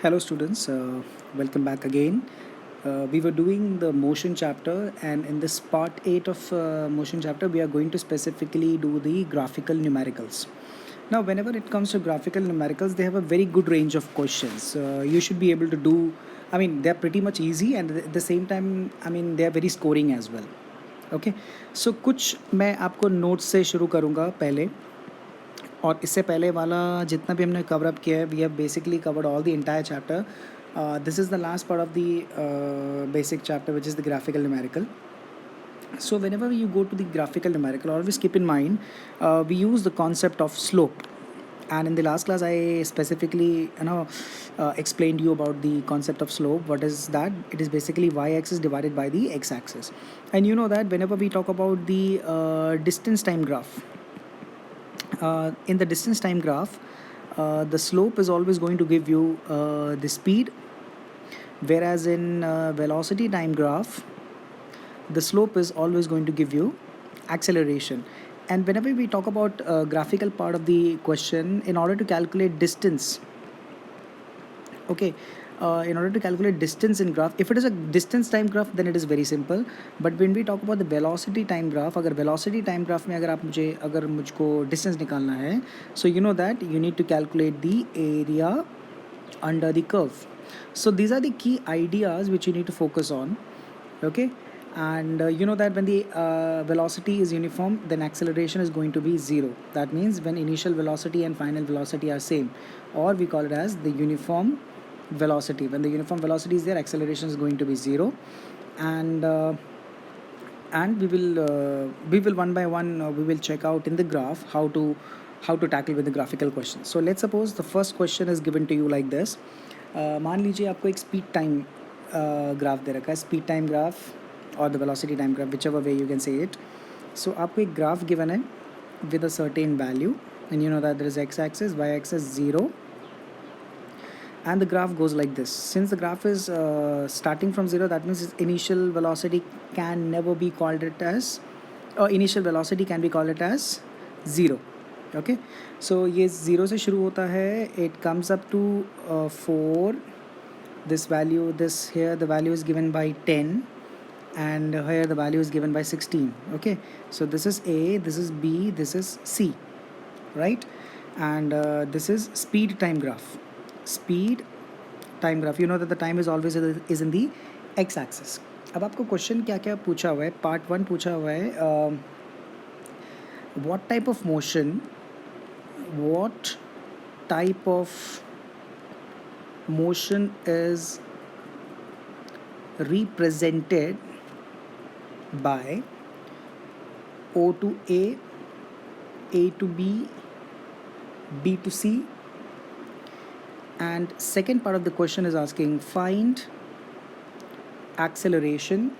Hello students, welcome back again. We were doing the motion chapter, and in this part 8 of motion chapter we are going to specifically do the graphical numericals. Now whenever it comes to graphical numericals, they have a very good range of questions. You should be able to do, they're pretty much easy, and at the same time they're very scoring as well. Okay, so कुछ मैं आपको notes से शुरू करूँगा पहले, और इससे पहले वाला जितना भी हमने कवर अप किया है, we have basically covered all the entire chapter. This is the last part of the basic chapter, which is the graphical numerical. So whenever you go to the graphical numerical, always keep in mind we use the concept of slope. And in the last class I specifically explained you about the concept of slope. What is that? It is basically y-axis divided by the x-axis. And you know that whenever we talk about the distance time graph, in the distance time graph, the slope is always going to give you the speed, whereas in velocity time graph, the slope is always going to give you acceleration. And whenever we talk about graphical part of the question, in order to calculate distance, okay, in order to calculate distance in graph, if it is a distance time graph, then it is very simple. But when we talk about the velocity time graph, अगर velocity time graph में अगर मुझको distance निकालना है, so you know that you need to calculate the area under the curve. So these are the key ideas which you need to focus on. Okay, and you know that when the velocity is uniform, then acceleration is going to be 0. That means when initial velocity and final velocity are same, or we call it as the uniform velocity. When the uniform velocity is there, acceleration is going to be 0. And we will one by one we will check out in the graph how to tackle with the graphical question. So let's suppose the first question is given to you like this. मान लीजिए आपको एक speed time graph दे रखा है, speed time graph और the velocity time graph, which ever way you can say it. So आपको एक ग्राफ गिवन है with a certain value, and you know that there is x-axis, y-axis 0, and the graph goes like this. Since the graph is starting from 0, that means its initial velocity can never be called it as, or initial velocity can be called it as 0. Okay, so ये 0 से शुरू होता है, it comes up to 4. This value, this here the value is given by 10, and here the value is given by 16. Okay, so this is A, this is B, this is C, right? And this is speed time graph. Speed time graph, you know that the time is always is in the x-axis. अब आपको question क्या क्या पूछा हुआ है. Part 1 पूछा हुआ है what type of motion is represented by O to A to B, B to C. And second part of the question is asking find acceleration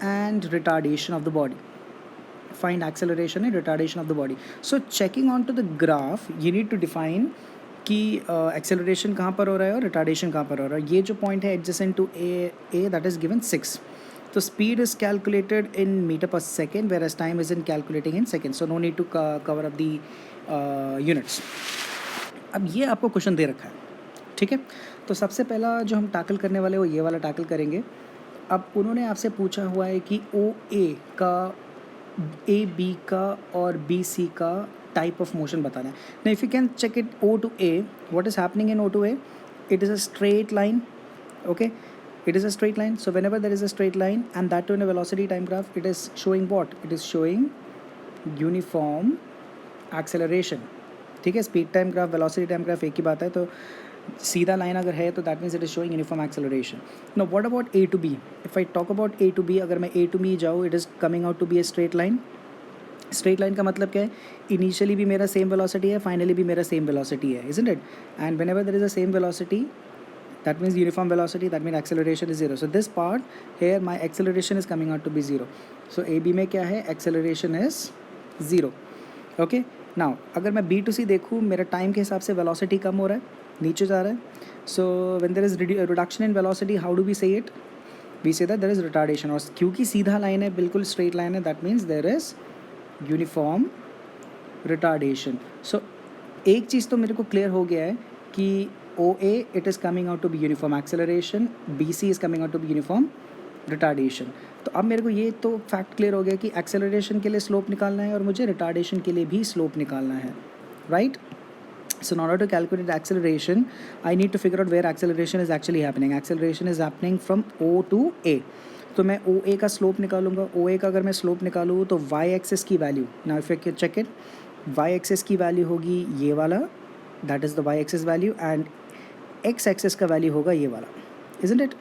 and retardation of the body. Find acceleration and retardation of the body. So checking onto the graph, you need to define कि acceleration कहाँ पर हो रहा है और retardation कहाँ पर हो रहा है. ये जो पॉइंट है adjacent to A that is given 6. तो speed is calculated in metre per second, whereas time is in calculating in second. So no need to cover up the units. अब ये आपको क्वेश्चन दे रखा है, ठीक है. तो सबसे पहला जो हम टैकल करने वाले वो ये वाला टैकल करेंगे. अब उन्होंने आपसे पूछा हुआ है कि ओ ए का, ए बी का और बी सी का type of motion बताना है. Now if you can check it O to A, what is happening in O to A? It is a straight line. Okay, it is a straight line. So whenever there is a straight line, and that too in a velocity time graph, it is showing what? It is showing uniform acceleration. ठीक है, speed time graph velocity time graph एक ही बात है. तो सीधा line अगर है तो that means it is showing uniform acceleration. No what about A to B? If I talk about A to B, अगर मैं ए टू बी जाऊँ, it is coming out to be a straight line. Straight line का मतलब क्या है? Initially भी मेरा same velocity है, फाइनली भी मेरा सेम वेलोसिटी है, isn't it? And whenever there is a same velocity, that means uniform velocity, that means acceleration is 0. So this part here my acceleration is coming out to be 0. So AB में क्या है? acceleration is 0. okay, now अगर मैं B to C देखूँ, मेरा time के हिसाब से velocity कम हो रहा है, नीचे जा रहा है. So when there is reduction in velocity, how do we say it? We say that there is retardation. और क्योंकि सीधा लाइन है, बिल्कुल स्ट्रेट लाइन है, that means there is uniform retardation. So एक चीज़ तो मेरे को क्लियर हो गया है कि OA it is coming out to be uniform acceleration, BC is coming out to be uniform retardation. तो अब मेरे को ये तो फैक्ट क्लियर हो गया कि एक्सेलरेशन के लिए स्लोप निकालना है और मुझे रिटार्डेशन के लिए भी स्लोप निकालना है, right? So in order to calculate acceleration, I need to figure out where acceleration is actually happening. Acceleration is happening from O to A. तो मैं OA का स्लोप निकालूंगा. OA का अगर मैं स्लोप निकालूँ तो y एक्सिस की value, now if you check it, y axis की वैल्यू होगी ये वाला, that is the y axis value, and x axis का वैल्यू होगा ये वाला, इजंट इट?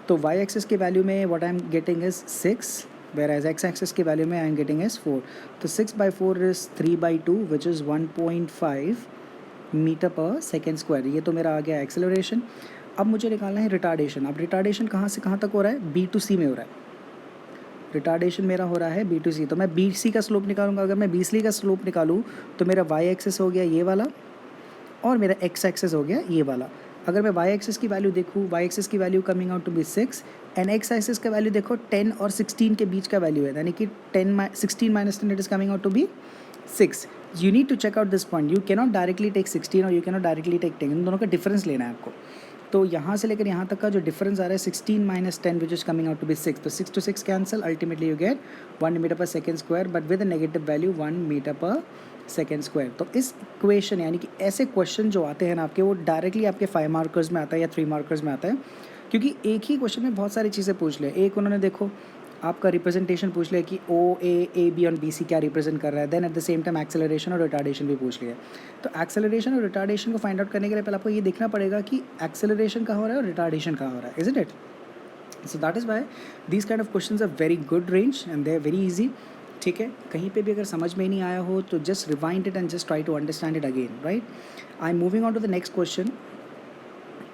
तो y एक्सिस की वैल्यू में what I am getting is 6, whereas x axis की वैल्यू में आई एम गेटिंग इज 4. तो 6/4 is 3/2 which is 1.5 metre per second square. ये तो मेरा आ गया एक्सेलरेशन. अब मुझे निकालना है रिटार्डेशन. अब रिटार्डेशन कहाँ से कहाँ तक हो रहा है? B to C में हो रहा है. रिटार्डेशन मेरा हो रहा है B to C. तो मैं BC का स्लोप निकालूंगा. अगर मैं BC का स्लोप निकालूँ तो मेरा y एक्सिस हो गया ये वाला और मेरा x एक्सिस हो गया ये वाला. अगर मैं y एक्सिस की वैल्यू देखूँ, y एक्सिस की value coming out to be 6 and x axis का वैल्यू देखो 10 और 16 के बीच का वैल्यू है, यानी कि 16 minus 10 it is coming out to be 6. You need to check out this point. You cannot directly take 16 और you cannot directly take 10. इन दोनों का डिफरेंस लेना है आपको. तो यहाँ से लेकर यहाँ तक का जो डिफरेंस आ रहा है 16 minus 10 which is coming out to be 6. तो 6 to 6 cancel, ultimately you get 1 metre per second square but with a negative value 1 metre per second square. तो इस इक्वेशन यानी कि ऐसे क्वेश्चन जो आते हैं ना आपके, वो डायरेक्टली आपके 5 मार्कर्स में आता है या 3 मार्कर्स में आता है, क्योंकि एक ही क्वेश्चन में बहुत सारी चीज़ें पूछ ले. एक उन्होंने देखो आपका रिप्रेजेंटेशन पूछ लिया कि OA, AB और BC क्या रिप्रेजेंट कर रहा है, then at the same time acceleration और रिटार्डेशन भी पूछ लिया. तो एक्सेलरेशन और रिटार्डेशन को फाइंड आउट करने के लिए पहले आपको ये देखना पड़ेगा कि एक्सेलरेशन कहाँ हो रहा है और रिटार्डेशन कहाँ हो रहा है, isn't it? So that is why these kind of questions are very good range and they are very easy. ठीक है, कहीं पे भी अगर समझ में नहीं आया हो तो just rewind it and just try to understand it again, right? I am moving on to the next question.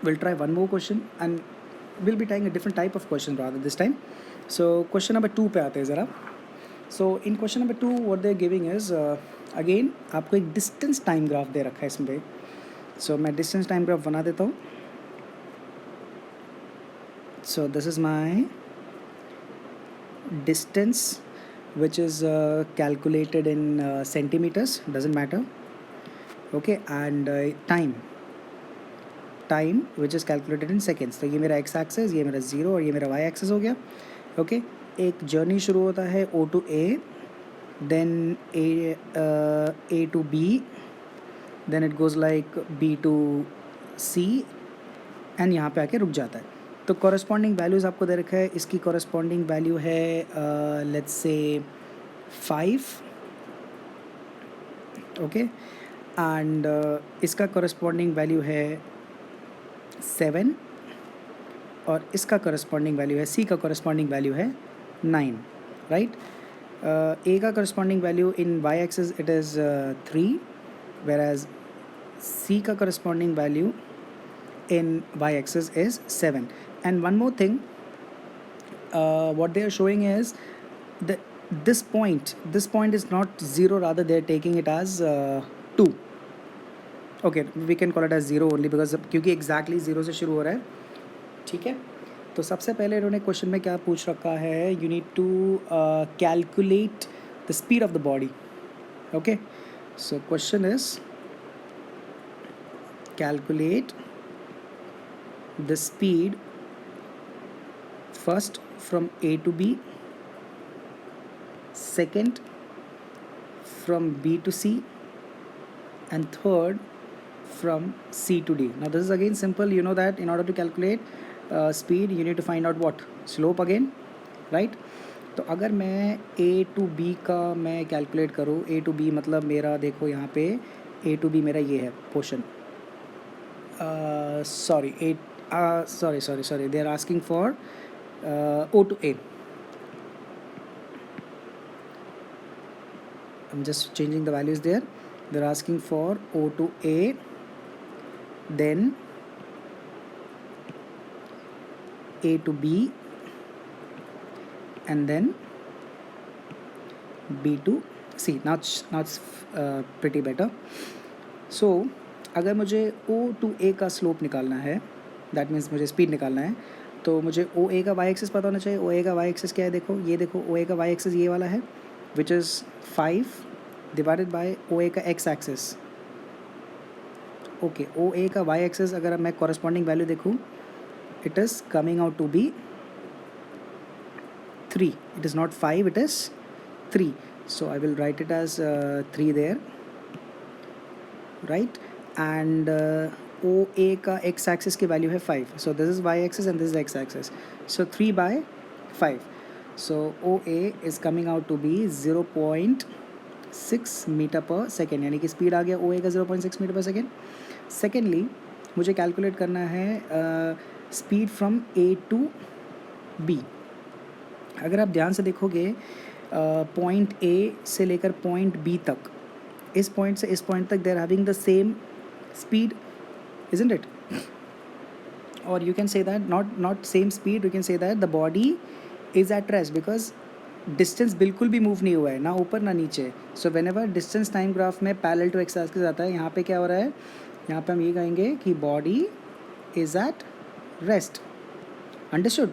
Will try one more question and will be trying a different type of question rather this time. So question number 2 पे आते हैं ज़रा. So in question number 2 what they are giving is again आपको एक distance time graph दे रखा है इसमें. सो मैं डिस्टेंस टाइम ग्राफ बना देता हूँ. सो this is my distance which is calculated in centimeters, doesn't matter, okay, and time which is calculated in seconds. तो ये मेरा x axis, ये मेरा 0 और ये मेरा y axis हो गया. ओके, एक जर्नी शुरू होता है O to A, then A to B, then it goes like B to C and यहाँ पे आके रुक जाता है. तो कॉरस्पॉन्डिंग वैल्यूज़ आपको दे रखा है. इसकी कॉरस्पॉन्डिंग वैल्यू है लेट्स से 5, ओके, एंड इसका कॉरस्पॉन्डिंग वैल्यू है 7 और इसका कॉरस्पॉन्डिंग वैल्यू है, C का कॉरस्पॉन्डिंग वैल्यू है 9, राइट? A का corresponding value in y axis it is 3, whereas C का corresponding value in y axis is 7. And one more thing, what they are showing is that this point is not 0, rather they are taking it as 2. okay, we can call it as 0 only because क्योंकि exactly 0 से शुरू हो रहा है. ठीक है, तो सबसे पहले इन्होंने क्वेश्चन में क्या पूछ रखा है, you need to calculate the speed of the body. okay, so question is calculate the speed first from A to B, second from B to C, and third from C to D. Now this is again simple. You know that in order to calculate speed you need to find out what? Slope again, right? तो अगर मैं A to B का मैं calculate करूँ, A to B मतलब मेरा देखो यहाँ पे A to B मेरा ये है portion. Sorry, they are asking for O to A. I'm just changing the values there. They're asking for O to A, then A to B, and then B to C. Now it's pretty better. So अगर मुझे O to A का slope निकालना है, that means मुझे speed निकालना है, तो मुझे OA का y एक्सिस पता होना चाहिए. OA का y एक्सिस क्या है, देखो ये देखो, OA का y एक्सिस ये वाला है which is 5 divided by OA का x axis. Okay, O A का वाई एक्सेस अगर मैं कॉरस्पॉन्डिंग वैल्यू देखूँ, it is coming out to be 3. It is not 5, it is 3. So I will write it as 3 there, right? And OA का x axis की value है 5. So this is y axis and this is x axis. So 3 by 5. So OA is coming out to be 0.6 metre per second, यानी कि speed आ गया OA का 0.6 metre per second. Secondly मुझे calculate करना है speed from A to B. अगर आप ध्यान से देखोगे पॉइंट ए से लेकर पॉइंट बी तक, इस पॉइंट से इस पॉइंट तक they are having the same speed, isn't it? और you can say that not same speed, you can say that the body is at rest because distance बिल्कुल भी मूव नहीं हुआ है, ना ऊपर ना नीचे. So when ever distance time graph में पैरेलल टू एक्स एक्सिस आता है, यहाँ पे क्या हो रहा है, यहाँ पे हम ये कहेंगे कि body is at rest. Understood?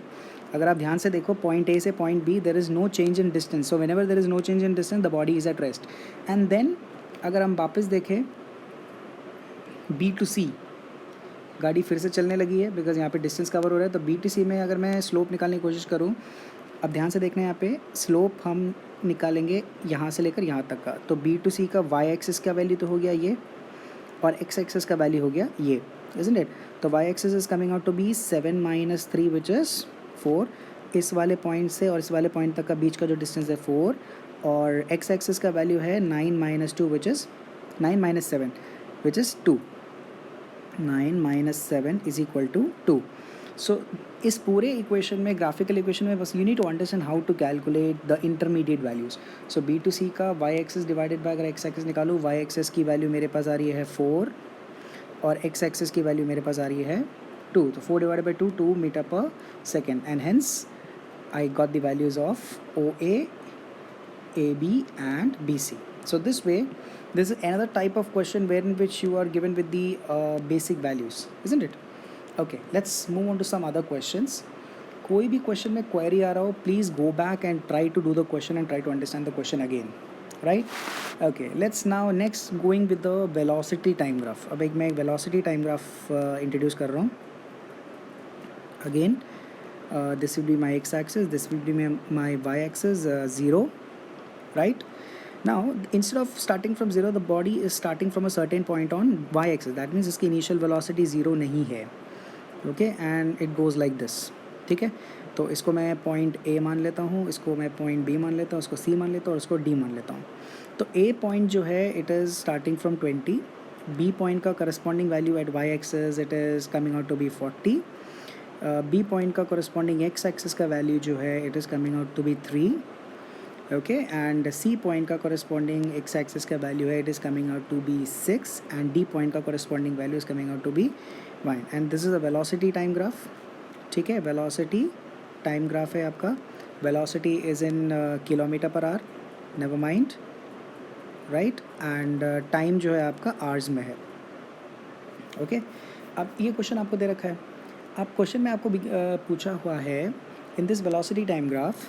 अगर आप ध्यान से देखो पॉइंट ए से point B there is no change in distance. So whenever there is no change in distance the body is at rest. And then अगर हम वापस देखें बी टू सी, गाड़ी फिर से चलने लगी है बिकॉज यहाँ पे डिस्टेंस कवर हो रहा है. तो बी टू सी में अगर मैं स्लोप निकालने की कोशिश करूँ, अब ध्यान से देखना यहाँ पे स्लोप हम निकालेंगे यहाँ से लेकर यहाँ तक का. तो बी टू सी का वाई एक्सिस का वैल्यू तो हो गया ये, और एक्स एक्सिस का वैल्यू हो गया ये, इजंट इट? तो Y axis is coming out to be 7 - 3 which is 4. इस वाले पॉइंट से और इस वाले पॉइंट तक का बीच का जो डिस्टेंस है 4, और एक्स एक्सिस का वैल्यू है 9 - 2 which is 9 - 7 which is 2. 9 - 7 is equal to 2. So इस पूरे इक्वेशन में, ग्राफिकल इक्वेशन में, बस you need to understand how to calculate the intermediate values. So B to C का वाई एक्सिस डिवाइडेड बाय, अगर X axis निकालूँ, Y axis की value मेरे पास आ रही है 4 और एक्स एक्सिस की वैल्यू मेरे पास आ रही है 2. तो 4 divided by 2, 2 metre per second. And hence I got the values of OA, AB and BC. So this way, this is another type of question wherein which you are given with the basic values, isn't it? Okay, let's move on to some other questions. कोई भी question में query आ रहा हो, please go back and try to do the question and try to understand the question again, right? Okay, let's now next going with the velocity time graph. अब एक मैं velocity time graph introduce कर रहा हूँ. Again, this will be my x-axis, this will be my y-axis, 0, right? Now instead of starting from 0, the body is starting from a certain point on y-axis. That means इसकी initial velocity 0 नहीं है, okay? And it goes like this, ठीक है? तो इसको मैं point A मान लेता हूँ, इसको मैं पॉइंट B मान लेता हूँ, इसको C मान लेता हूँ और इसको D मान लेता हूँ. तो A पॉइंट जो है it is starting from 20, B point का corresponding value at y-axis it is coming out to be 40. B point का corresponding एक्स एक्सिस का वैल्यू जो है it is coming out to be 3, okay. And C point का corresponding X axis का value है it is coming out to be 6, and D point का corresponding value is coming out to be 1. And this is a velocity time graph, ठीक है? Velocity time graph है आपका. Velocity is in kilometre per our, never mind, right? And time जो है आपका hours में है, ओके. अब ये क्वेश्चन आपको दे रखा है. अब क्वेश्चन में आपको पूछा हुआ है in this velocity time graph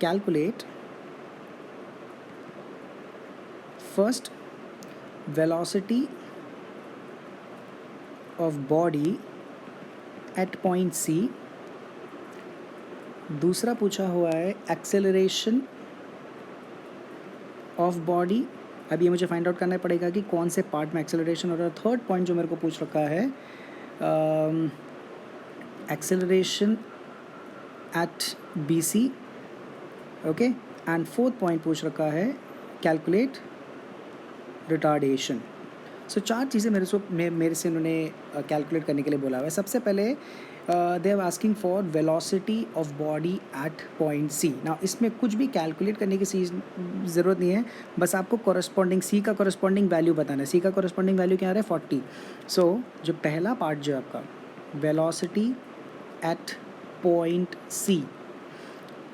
calculate first velocity of body at point C. दूसरा पूछा हुआ है एक्सेलरेशन ऑफ बॉडी. अब ये मुझे फाइंड आउट करना पड़ेगा कि कौन से पार्ट में एक्सेलरेशन हो रहा है. थर्ड पॉइंट जो मेरे को पूछ रखा है acceleration at BC, okay. and fourth point पूछ रखा है calculate retardation. So 4 चीज़ें मेरे से उन्होंने कैलकुलेट करने के लिए बोला हुआ है. सबसे पहले they are asking for velocity of body at point C. ना इसमें कुछ भी कैलकुलेट करने की ज़रूरत नहीं है, बस आपको कॉरस्पॉन्डिंग सी का कॉरस्पॉन्डिंग वैल्यू बताना है. सी का कॉरस्पॉन्डिंग वैल्यू क्या आ रहा है 40. सो जो पहला पार्ट जो है आपका velocity at point C,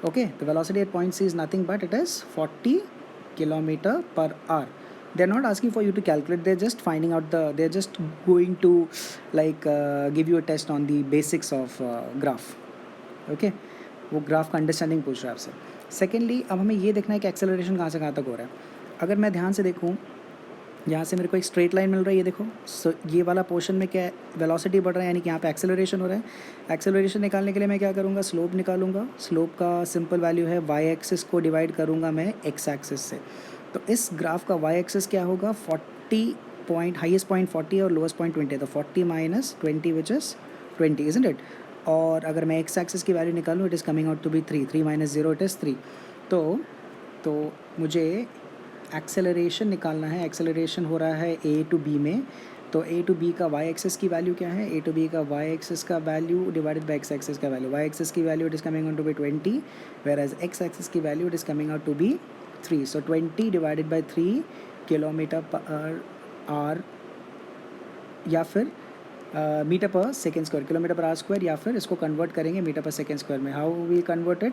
okay. The velocity at point C is nothing but it is 40 km/h. They're not asking for you to calculate, they're just finding out they're just going to like give you a test on the basics of graph, okay. वो graph का understanding पूछ रहा है आपसे. Secondly अब हमें ये देखना है कि एक्सेलरेशन कहाँ से कहाँ तक हो रहा है. अगर मैं ध्यान से देखूँ यहाँ से मेरे को एक स्ट्रेट लाइन मिल रही है, देखो। सो ये वाला पोर्शन में क्या है, वेलोसिटी बढ़ रहा है, यानी कि यहाँ पे एक्सेलरेशन हो रहा है। एक्सेलरेशन निकालने के लिए मैं क्या करूँगा, स्लोप निकालूंगा। स्लोप का सिंपल वैल्यू है वाई एक्सिस को डिवाइड करूँगा मैं एक्स एक्सिस से। तो इस ग्राफ का वाई एक्सिस क्या होगा, 40 पॉइंट, हाइएस्ट पॉइंट 40 और लोएस्ट पॉइंट 20 है, तो 40 minus 20 which is 20, isn't it. और अगर मैं एक्स एक्सिस की वैल्यू निकालूँ, it is coming out to be 3, 3 minus 0 it is 3। तो मुझे एक्सेलरेशन निकालना है। एक्सेलरेशन हो रहा है ए टू बी में, तो ए टू बी का वाई एक्सिस की वैल्यू क्या है, ए टू बी का वाई एक्सिस का value divided by X axis का वैल्यू। वाई एक्सिस की value it is coming out to be 20, whereas X axis की value it is coming out to be 3। So 20 divided by 3 kilometre per hour, या फिर metre per second square, kilometre per hour square, या फिर इसको convert करेंगे metre per second square में। How we converted,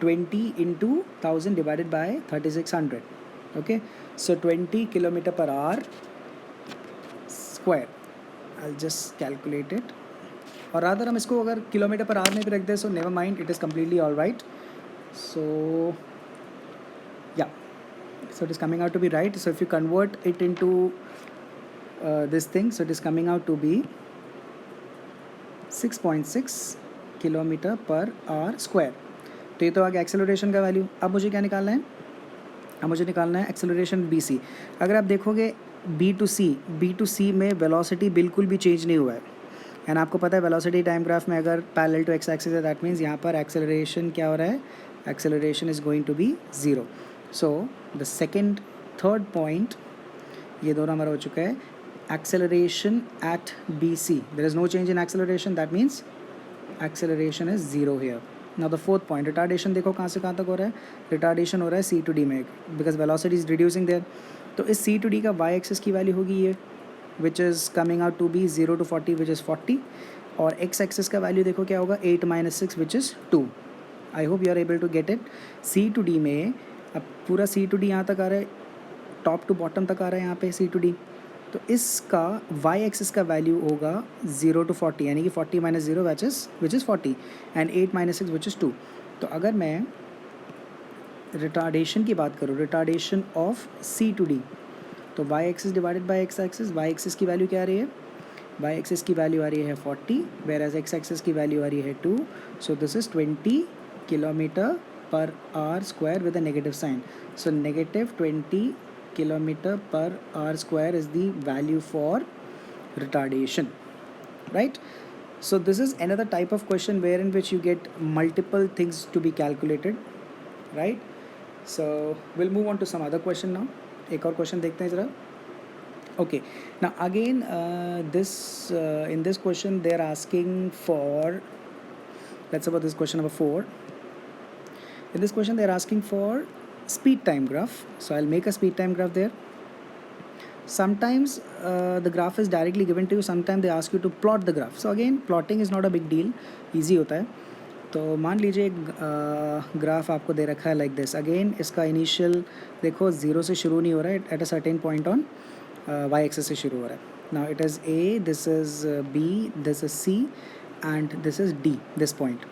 20 into 1000 divided by 3600, okay? So 20 kilometer per hour square, I'll just calculate it. और rather हम इसको अगर किलोमीटर पर आवर में भी रख दें, so never mind, it is completely all right. So yeah, so it is coming out to be right. So if you convert it into this thing, so it is coming out to be 6.6 kilometre per hour square. तो ये तो आ गया acceleration का value. अब मुझे क्या निकालना है, अब मुझे निकालना है एक्सेलरेशन बी सी। अगर आप देखोगे बी टू सी में वेलोसिटी बिल्कुल भी चेंज नहीं हुआ है, एंड आपको पता है वेलोसिटी टाइम ग्राफ में अगर पैरेलल टू एक्स एक्सिस है, दैट मीन्स यहाँ पर एक्सेलरेशन क्या हो रहा है, acceleration is going to be 0। So the second third point ये दोनों हमारा हो चुका है। Acceleration at B C, there is no change in acceleration, that means acceleration is 0 here. Now the fourth point, retardation देखो कहाँ से कहाँ तक हो रहा है, रिटार्डेशन हो रहा है सी टू डी में, because velocity is reducing there. तो इस सी टू डी का वाई एक्सिस की वैल्यू होगी ये, which is coming out to be 0 to 40 which is 40, और एक्स एक्सिस का वैल्यू देखो क्या होगा, 8 minus 6 which is 2। I hope you are able to get it. C to D में अब पूरा सी टू डी यहाँ तक आ रहा है, टॉप टू बॉटम तक आ रहा है यहाँ पे सी टू डी। तो इसका वाई एक्सिस का वैल्यू होगा 0 to 40, यानी कि 40 minus 0 which is 40, and 8 minus 6 which is 2। तो अगर मैं रिटार्डेशन की बात करूँ, retardation of C to D, तो Y axis divided by X axis, Y axis की वैल्यू क्या आ रही है, वाई एक्सिस की वैल्यू आ रही है 40, वेयर एज एक्स एक्सिस की वैल्यू आ रही है 2। So this is 20 kilometre per hour square with a negative sign. So negative 20 kilometer per hour square is the value for retardation, right? So this is another type of question wherein which you get multiple things to be calculated, right? So we'll move on to some other question now. एक और question देखते हैं जरा. Okay, now again in this question they are asking for, let's about this question number 4. In this question they are asking for speed time graph. So I'll make a speed time graph there. Sometimes the graph is directly given to you, sometimes they ask you to plot the graph. So again plotting is not a big deal, easy होता है। तो मान लीजिए एक graph आपको दे रखा है लाइक दिस। अगेन इसका इनिशियल देखो 0 से शुरू नहीं हो रहा है, at a certain point on Y axis से शुरू हो रहा है। Now it is A, this is B, this is C, and this is D, this point.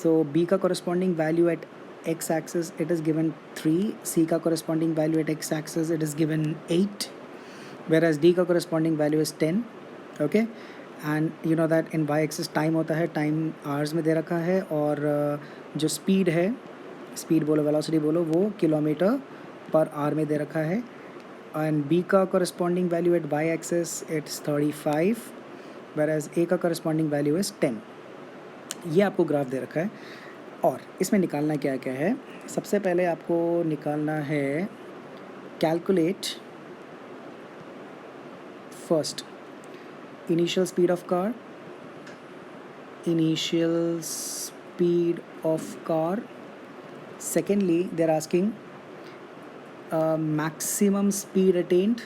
So B का corresponding value at x axis it is given 3, c का corresponding value at x axis it is given 8, whereas d का corresponding value is 10, okay? And you know that in y axis time होता है, time hours में दे रखा है, और जो speed है, speed बोलो velocity बोलो, वो किलोमीटर पर आवर में दे रखा है। and b का corresponding value at y axis it's 35, whereas a का corresponding value is 10। ये आपको ग्राफ दे रखा है, और इसमें निकालना क्या क्या है। सबसे पहले आपको निकालना है calculate first initial speed of car, initial speed of car. Secondly they are asking maximum speed attained,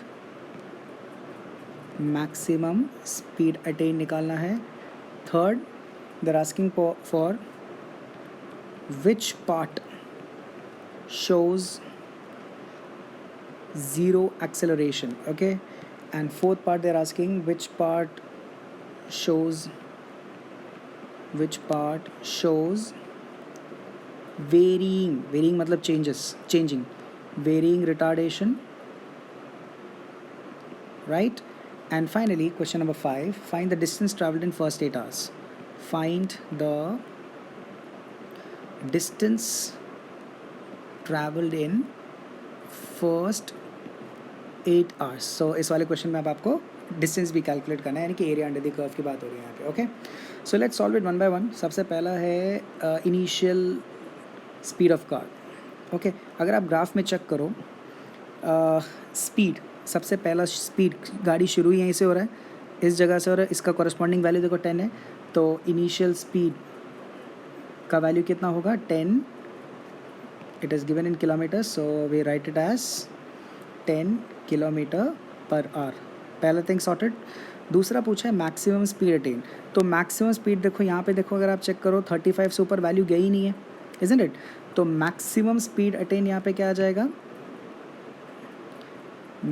maximum speed attained निकालना है। Third they are asking for which part shows zero acceleration, okay? And fourth part they're asking which part shows varying मतलब changing varying retardation, right? And finally, question number 5, find the distance traveled in first 8 hours. Find the distance traveled in first 8 hours. So इस वाले question में अब आपको distance भी calculate करना है, यानी कि एरिया अंडर द कर्व की बात हो रही है यहाँ पे. Okay, so let's solve it one by one. सबसे पहला है initial speed of car. Okay, अगर आप ग्राफ में चेक करो, स्पीड, सबसे पहला स्पीड, गाड़ी शुरू ही यहीं से हो रहा है, इस जगह से हो रहा है, इसका कॉरस्पॉन्डिंग वैल्यू देखो 10 है, तो इनिशियल स्पीड का वैल्यू कितना होगा 10. It is given in kilometre, so we write it as 10 kilometre per hour. पहला थिंग सॉर्टेड. दूसरा पूछा है मैक्सिमम स्पीड अटेन. तो मैक्सिमम स्पीड देखो यहाँ पे, देखो अगर आप चेक करो 35 से ऊपर वैल्यू गई ही नहीं है, इजंट इट? तो मैक्सिमम स्पीड अटेन यहाँ पे क्या आ जाएगा,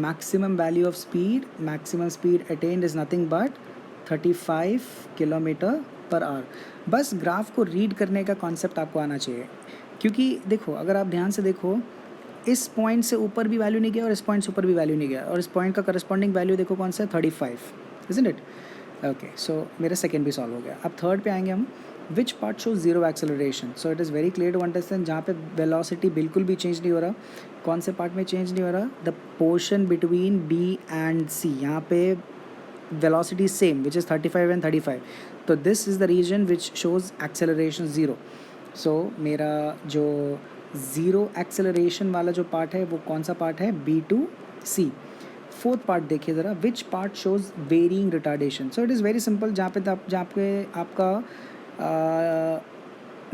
maximum value of speed, maximum speed attained is nothing but 35 kilometre per our. बस ग्राफ को रीड करने का कॉन्सेप्ट आपको आना चाहिए, क्योंकि देखो अगर आप ध्यान से देखो, इस पॉइंट से ऊपर भी वैल्यू नहीं गया और इस पॉइंट से ऊपर भी वैल्यू नहीं गया, और इस पॉइंट का करस्पॉन्डिंग वैल्यू देखो कौन सा है 35, इजंट इट? ओके, सो मेरा सेकेंड भी सॉल्व हो गया. अब थर्ड पे आएंगे हम. Which part show zero acceleration. So it is very clear to understand, जहाँ पे वेलोसिटी बिल्कुल भी चेंज नहीं हो रहा. कौन से पार्ट में चेंज नहीं हो रहा? The portion between B and C. यहाँ पे velocity same, which is 35 and 35. तो this is the region which shows acceleration zero. So मेरा जो ज़ीरो एक्सेलरेशन वाला जो पार्ट है वो कौन सा पार्ट है? B to C. Fourth part देखिए ज़रा, which part shows varying retardation. So it is very simple. जहाँ पे आपका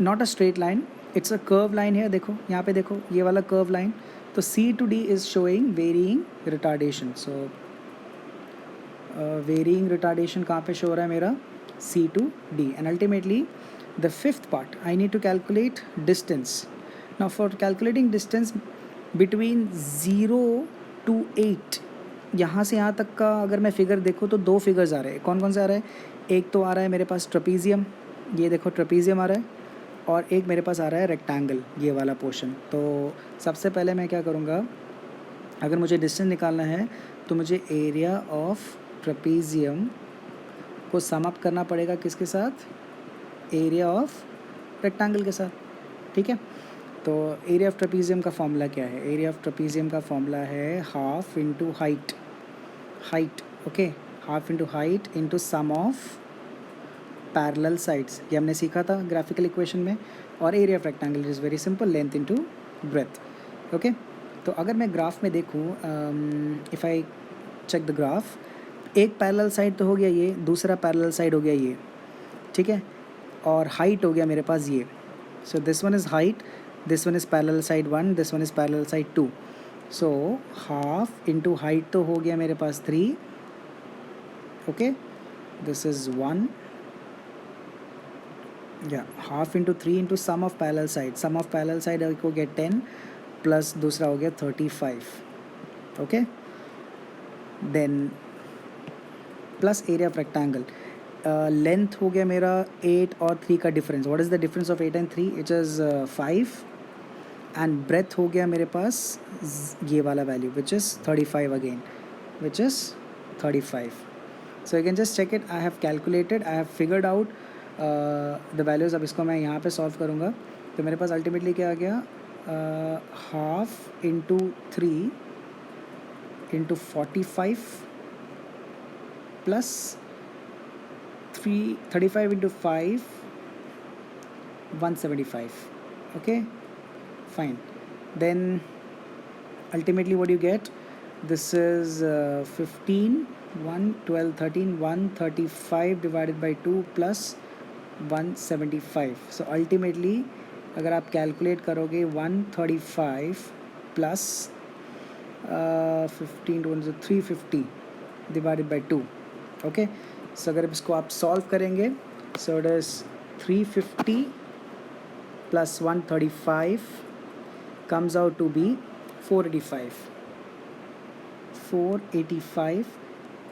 not a straight line, it's a curve line है. देखो यहाँ पे देखो, ये वाला कर्व लाइन, तो C to D is showing varying retardation. So varying retardation कहाँ पे शो हो रहा है मेरा? C to D. And ultimately the fifth part, I need to calculate distance. Now for calculating distance between 0 to 8, यहाँ से यहाँ तक का अगर मैं फिगर देखूँ तो दो फिगर्स आ रहे हैं. कौन कौन से आ रहे हैं? एक तो आ रहा है मेरे पास ट्रेपीजियम, ये देखो ट्रेपीजियम आ रहा है, और एक मेरे पास आ रहा है रेक्टेंगल, ये वाला पोर्शन. तो सबसे पहले मैं क्या करूँगा, अगर मुझे डिस्टेंस निकालना है तो मुझे एरिया ऑफ ट्रेपीजियम को सम अप करना पड़ेगा किसके साथ? एरिया ऑफ रेक्टेंगल के साथ. ठीक है, तो एरिया ऑफ ट्रेपीजियम का फॉर्मूला क्या है? एरिया ऑफ ट्रेपीजियम का फॉर्मूला है half into height. Okay, half into height into sum of parallel sides. ये हमने सीखा था ग्राफिकल इक्वेशन में. और area of rectangle is very simple, length into breadth. Okay, तो अगर मैं ग्राफ में देखूँ, if I check the graph, एक पैरेलल साइड तो हो गया ये, दूसरा पैरेलल साइड हो गया ये, ठीक है, और हाइट हो गया मेरे पास ये. So this one is height, this one is parallel side 1, this one is parallel side 2. so half into height तो हो गया मेरे पास 3. okay, this is 1, yeah, half into 3 into sum of parallel side. sum of parallel side को गया 10 plus दूसरा हो गया 35. okay, then plus area of rectangle. Length हो गया मेरा 8 और 3 का difference. What is the difference of 8 and 3? It is 5. And breadth हो गया मेरे पास ये वाला value which is 35 again, which is 35. So you can just check it. I have calculated, I have figured out the values. अब इसको मैं यहाँ पे सॉल्व करूँगा तो मेरे पास अल्टीमेटली क्या आ गया? Half into 3 into 45 plus 35 into 5, 175. okay, fine. Then ultimately what you get, this is 15, 1, 12, 13, 135 divided by 2 plus 175. so ultimately अगर आप कैलकुलेट करोगे 135 plus 15 to 350 divided by 2. okay, so अगर इसको आप सॉल्व करेंगे, so it is 350 plus 135 comes out to be 485. 485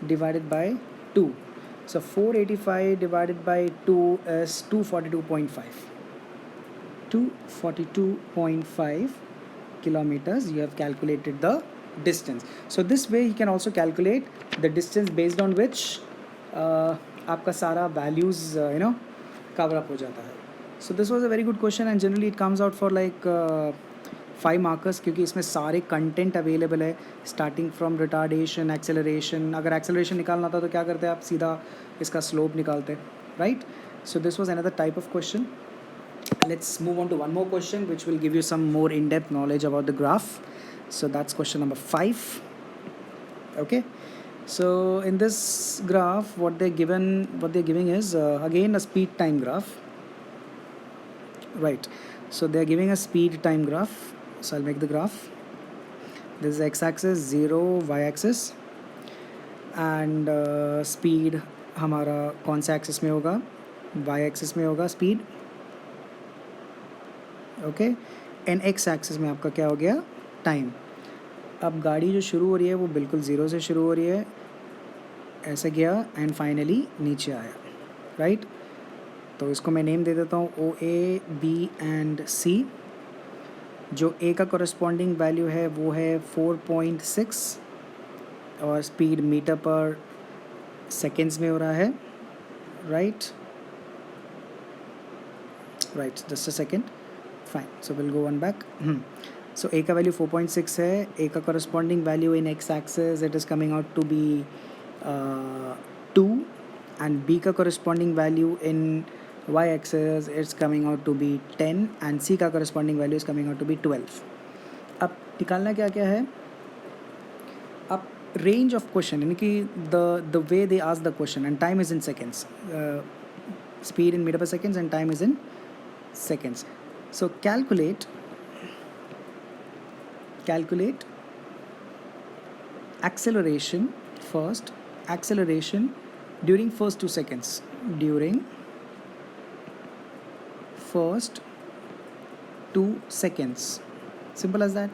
divided by 2. So 485 divided by 2 is 242.5. 242.5 kilometers. You have calculated the distance. So this way he can also calculate the distance based on which आपका सारा values cover up हो जाता है. So this was a very good question and generally it comes out for like 5 markers क्योंकि इसमें सारे content available है starting from retardation, acceleration. अगर acceleration निकालना था तो क्या करते आप सीधा इसका slope निकालते, right? So this was another type of question. Let's move on to one more question which will give you some more in-depth knowledge about the graph. So that's question number 5. Okay, so in this graph what they're giving is again a speed time graph, right? So they're giving a speed time graph. So I'll make the graph. This is x-axis, 0 y-axis, and speed हमारा कौन सा axis में होगा, y-axis में होगा speed. Okay, and x axis में आपका क्या हो गया, टाइम. अब गाड़ी जो शुरू हो रही है वो बिल्कुल ज़ीरो से शुरू हो रही है, ऐसे गया एंड फाइनली नीचे आया, राइट? तो इसको मैं नेम दे देता हूँ ओ ए बी एंड सी. जो ए का कॉरस्पॉन्डिंग वैल्यू है वो है 4.6 और स्पीड मीटर पर सेकेंड्स में हो रहा है, right? Just a second. Fine, so will go one back. So A का वैल्यू 4.6 है. ए का corresponding value in X axis it is coming out to be 2 and B का corresponding value in y axis it's coming out to be 10 and c का corresponding value is coming out to be 12. अब निकालना क्या क्या है, अब range of question यानी कि the way they ask the question and time is in seconds, speed in meter per seconds and time is in seconds. So calculate acceleration first, acceleration during first 2 seconds, during first 2 seconds, simple as that.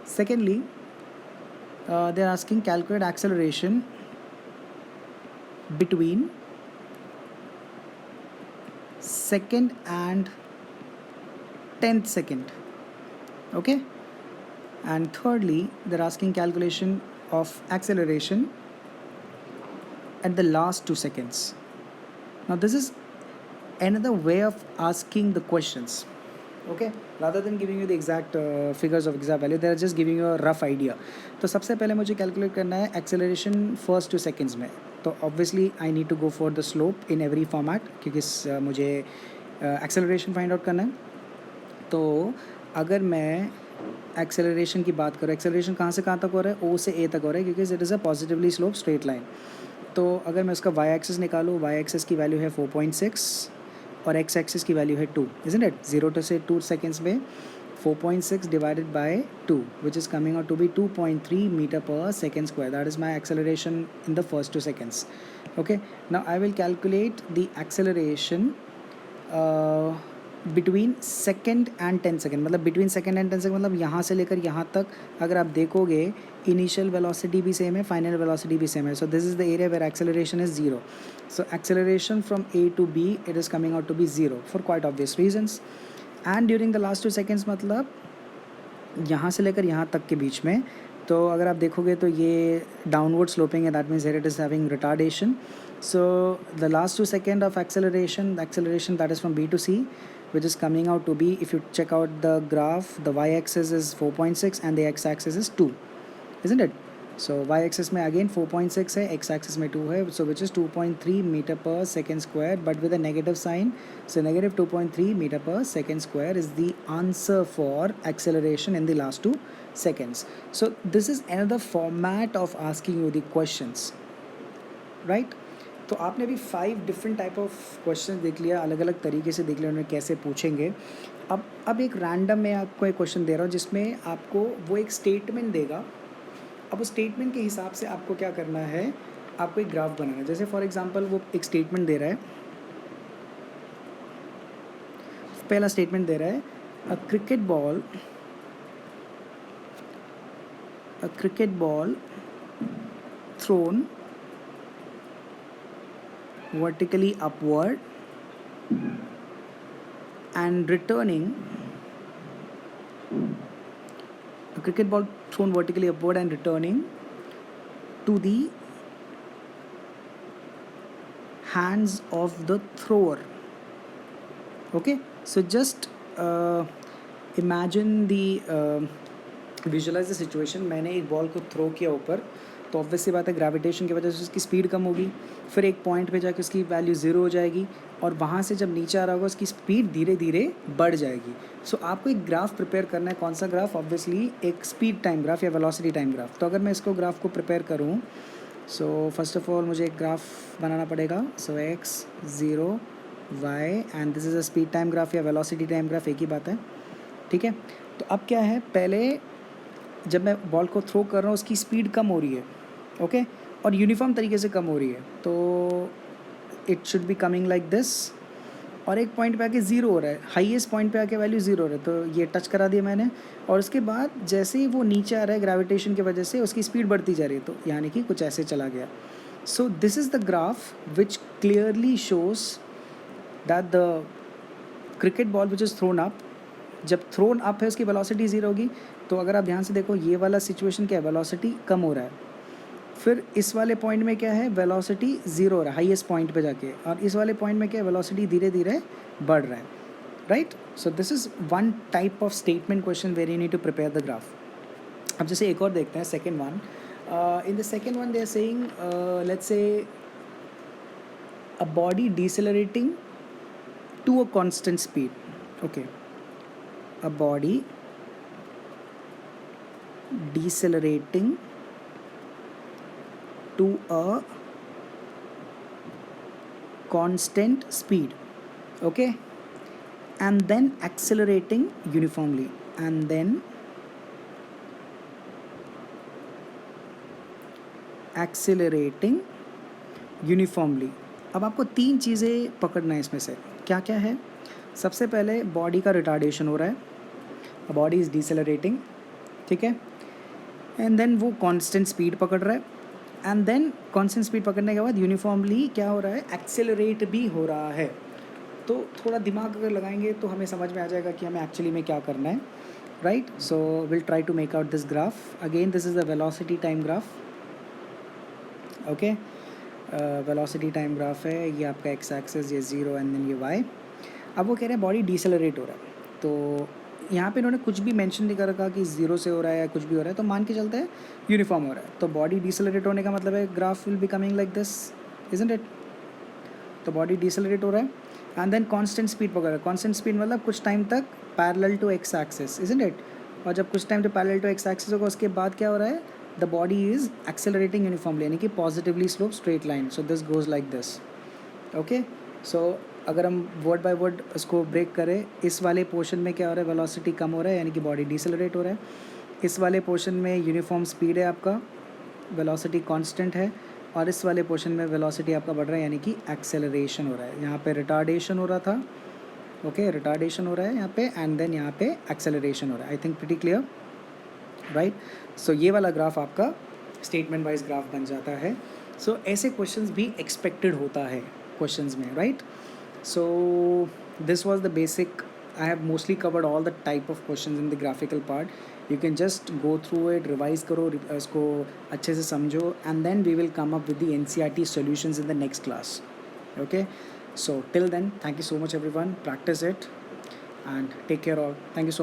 Secondly, they are asking calculate acceleration between second and 10th second, okay? And thirdly, they're asking calculation of acceleration at the last 2 seconds. Now this is another way of asking the questions, okay? Rather than giving you the exact figures of exact value, they are just giving you a rough idea. तो सबसे पहले मुझे calculate करना है acceleration first 2 seconds में. तो obviously I need to go for the slope in every format क्योंकि मुझे acceleration find out करना है. तो अगर मैं acceleration की बात करूँ, acceleration कहाँ से कहाँ तक हो रहा है, O से A तक हो रहा है क्योंकि it is a positively sloped straight line. तो अगर मैं उसका y एक्सिस निकालूँ, y एक्सिस की वैल्यू है 4.6 और x एक्सिस की वैल्यू है 2, isn't it? 0 to से 2 seconds में 4.6 divided by 2 which is coming out to be 2.3 meter per second square. That is my acceleration in the first 2 seconds. Okay, now I will calculate the acceleration between second and 10 second. मतलब between second and 10 second मतलब यहाँ से लेकर यहाँ तक अगर आप देखोगे इनिशियल वेलोसिटी भी सेम है, फाइनल वेलोसिटी भी सेम है. So this is the area where acceleration is 0. So acceleration from A to B it is coming out to be 0 for quite obvious reasons. And during the last 2 seconds मतलब यहाँ से लेकर यहाँ तक के बीच में. तो अगर आप देखोगे तो ये डाउनवर्ड स्लोपिंग है, that means here it is having retardation. So the last 2 second of acceleration that is from B to C, which is coming out to be, if you check out the graph, the y-axis is 4.6 and the x-axis is 2, isn't it? So y-axis में again 4.6 है, x-axis में 2 है, so which is 2.3 meter per second square but with a negative sign. So negative 2.3 meter per second square is the answer for acceleration in the last 2 seconds. So this is another format of asking you the questions, right? तो आपने भी 5 different type of question देख लिया, अलग अलग तरीके से देख लिया उन्हें कैसे पूछेंगे. अब एक रैंडम मैं आपको एक क्वेश्चन दे रहा हूँ जिसमें आपको वो एक स्टेटमेंट देगा. अब उस स्टेटमेंट के हिसाब से आपको क्या करना है, आपको एक ग्राफ बनाना है. जैसे फॉर एग्जांपल वो एक स्टेटमेंट दे रहा है, पहला स्टेटमेंट दे रहा है a cricket ball thrown vertically upward and returning, a cricket ball thrown vertically upward and returning to the hands of the thrower. Okay, so just imagine the visualise the situation. मैंने एक ball को throw किया ऊपर, तो obvious सी बात है gravitation की वजह से उसकी स्पीड कम होगी, फिर एक पॉइंट पे जाके उसकी वैल्यू ज़ीरो हो जाएगी, और वहाँ से जब नीचे आ रहा होगा उसकी स्पीड धीरे धीरे बढ़ जाएगी. सो आपको एक ग्राफ प्रिपेयर करना है. कौन सा ग्राफ? ऑब्वियसली एक स्पीड टाइम ग्राफ या वेलोसिटी टाइम ग्राफ. तो अगर मैं इसको ग्राफ को प्रिपेयर करूँ, सो फर्स्ट ऑफ ऑल मुझे एक ग्राफ बनाना पड़ेगा. So X, zero, Y, and this is a speed time graph या वेलोसिटी टाइम ग्राफ, एक ही बात है. ठीक है, तो अब क्या है, पहले जब मैं बॉल को थ्रो कर रहा हूँ उसकी स्पीड कम हो रही है. ओके, और यूनिफॉर्म तरीके से कम हो रही है, तो it should be coming like this. और एक पॉइंट पे आके ज़ीरो हो रहा है, हाईएस्ट पॉइंट पे आके वैल्यू ज़ीरो हो रहा है, तो ये टच करा दिया मैंने. और उसके बाद जैसे ही वो नीचे आ रहा है ग्रेविटेशन की वजह से उसकी स्पीड बढ़ती जा रही है, तो यानी कि कुछ ऐसे चला गया. सो this is the graph which clearly shows that the cricket ball which is thrown up, जब थ्रोन अप है उसकी वेलोसिटी ज़ीरो होगी. तो अगर आप ध्यान से देखो, ये वाला सिचुएशन क्या है, वेलोसिटी कम हो रहा है. फिर इस वाले पॉइंट में क्या है, वेलोसिटी ज़ीरो हो रहा है हाईएस्ट पॉइंट पे जाके, और इस वाले पॉइंट में क्या है, वेलोसिटी धीरे धीरे बढ़ रहा है. Right, so this is one type of statement question where you need to prepare the graph. अब जैसे एक और देखते हैं, second one. In the second one they are saying, let's say a body decelerating to a constant speed. Okay, a body decelerating to a constant speed, okay, and then accelerating uniformly, and then accelerating uniformly. अब आपको तीन चीज़ें पकड़ना है इसमें से. क्या क्या है? सबसे पहले बॉडी का रिटार्डेशन हो रहा है, बॉडी इज़ डिसेलरेटिंग, ठीक है, एंड देन वो कांस्टेंट स्पीड पकड़ रहा है, एंड देन कांस्टेंट स्पीड पकड़ने के बाद यूनिफॉर्मली क्या हो रहा है, एक्सेलरेट भी हो रहा है. तो थोड़ा दिमाग अगर लगाएंगे तो हमें समझ में आ जाएगा कि हमें एक्चुअली में क्या करना है. Right, so will try to make out this graph. Again this is the velocity time graph. Okay, velocity time graph है, ये आपका एक्स एक्सेस, ये ज़ीरो, एंड देन ये वाई. अब वो कह रहे हैं बॉडी डिसेलरेट हो रहा है, तो यहाँ पे इन्होंने कुछ भी मेंशन नहीं कर रखा कि ज़ीरो से हो रहा है या कुछ भी हो रहा है, तो मान के चलते हैं यूनिफॉर्म हो रहा है. तो बॉडी डिसेलरेट होने का मतलब है graph will be coming like this, isn't it. तो बॉडी डिसेलरेट हो रहा है, एंड देन कांस्टेंट स्पीड पकड़ रहा है. कांस्टेंट स्पीड मतलब कुछ टाइम तक parallel to X axis, isn't it. और जब कुछ टाइम तो पैरेलल टू एक्स एक्सिस होगा, उसके बाद क्या हो रहा है, the body is accelerating uniformly, यानी कि positively slope straight line. So this goes like this. Okay, so अगर हम वर्ड बाय वर्ड इसको ब्रेक करें, इस वाले पोर्शन में क्या हो रहा है, वेलोसिटी कम हो रहा है, यानी कि बॉडी डिसेलरेट हो रहा है. इस वाले पोर्शन में यूनिफॉर्म स्पीड है आपका, वेलोसिटी कांस्टेंट है, और इस वाले पोर्शन में वेलोसिटी आपका बढ़ रहा है, यानी कि एक्सेलरेशन हो रहा है. यहाँ पे रिटार्डेशन हो रहा था, ओके, रिटार्डेशन हो रहा है यहाँ पे, एंड देन यहाँ पे एक्सेलरेशन हो रहा है. I think pretty clear, right. So ये वाला ग्राफ आपका स्टेटमेंट वाइज ग्राफ बन जाता है. सो ऐसे क्वेश्चंस भी एक्सपेक्टेड होता है क्वेश्चंस में, right. So this was the basic. I have mostly covered all the type of questions in the graphical part. You can just go through it, revise करो, इसको अच्छे से समझो, and then we will come up with the NCERT solutions in the next class. Okay, so till then, thank you so much everyone. Practice it and take care all. Thank you so much.